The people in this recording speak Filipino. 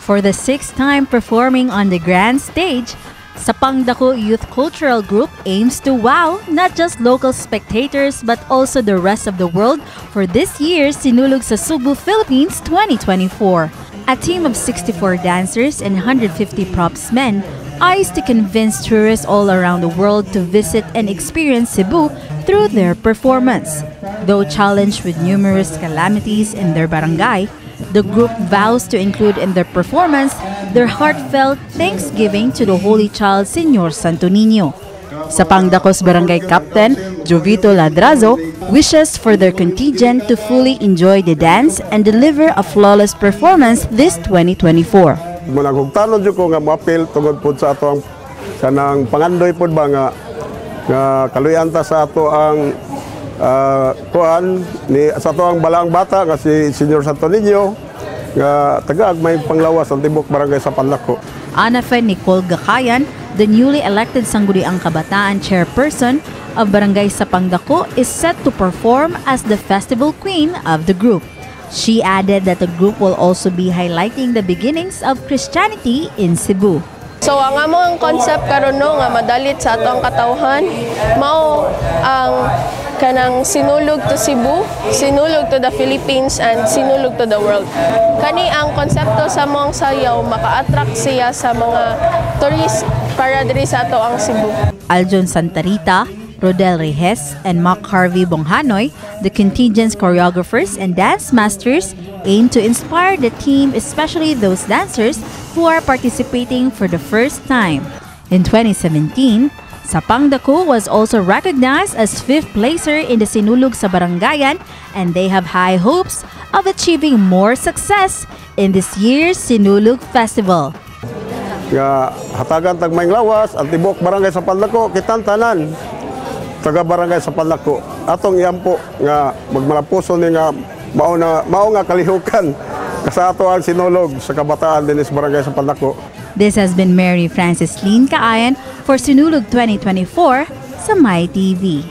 For the 6th time performing on the grand stage, Sapangdaku Youth Cultural Group aims to wow not just local spectators but also the rest of the world for this year's Sinulog sa Sugbo Philippines 2024. A team of 64 dancers and 150 props men eyes to convince tourists all around the world to visit and experience Cebu through their performance. Though challenged with numerous calamities in their barangay, the group vows to include in their performance their heartfelt thanksgiving to the Holy Child, Señor Santo Niño. Sapangdaku's Barangay Captain, 𝗬𝗫𝗀𝗃 Ladrazo, wishes for their contingent to fully enjoy the dance and deliver a flawless performance this 2024. Managugtanon jud ko nga moapil tungod pud sa ato ang kanang pangandoy pud ba nga kaluyan ta sa ato ang kuan ni sa ato ang balaang bata nga si Señor Santo Niño nga tagaag may panglawas ang tibok barangay Sapangdaku. 𝗦𝗽𝗃𝗂𝗍 Caayon, the newly elected Sangguniang Kabataan chairperson of Barangay Sapangdaku, is set to perform as the festival queen of the group. She added that the group will also be highlighting the beginnings of Christianity in Cebu. So ang among concept karon no nga madalit sa atong katawhan mao ang kanang sinulog to Cebu, sinulog to the Philippines and sinulog to the world. Kani ang konsepto sa mong sayaw maka-attract siya sa mga tourist para diri sa ato ang Cebu. Aljon Santa Rita, 𝗬𝗽𝗃𝗃𝗃 and 𝗦𝗽𝗃𝗃𝗃𝗃, the contingent's choreographers and dance masters, aim to inspire the team, especially those dancers who are participating for the first time. In 2017, Sapangdaku was also recognized as 5th placer in the Sinulog sa Barangayan, and they have high hopes of achieving more success in this year's Sinulog Festival. Nga hatagan tag may lawas ang tibok barangay Sapangdaku kitang tanan taga barangay Sapangdaku atong iampo nga magmalapuson ni nga mao nga kalihukan sa ato ang sinulog sa kabataan dinis barangay Sapangdaku. This has been Mary Francis Lynn Caayon for Sinulog 2024 sa MyTV.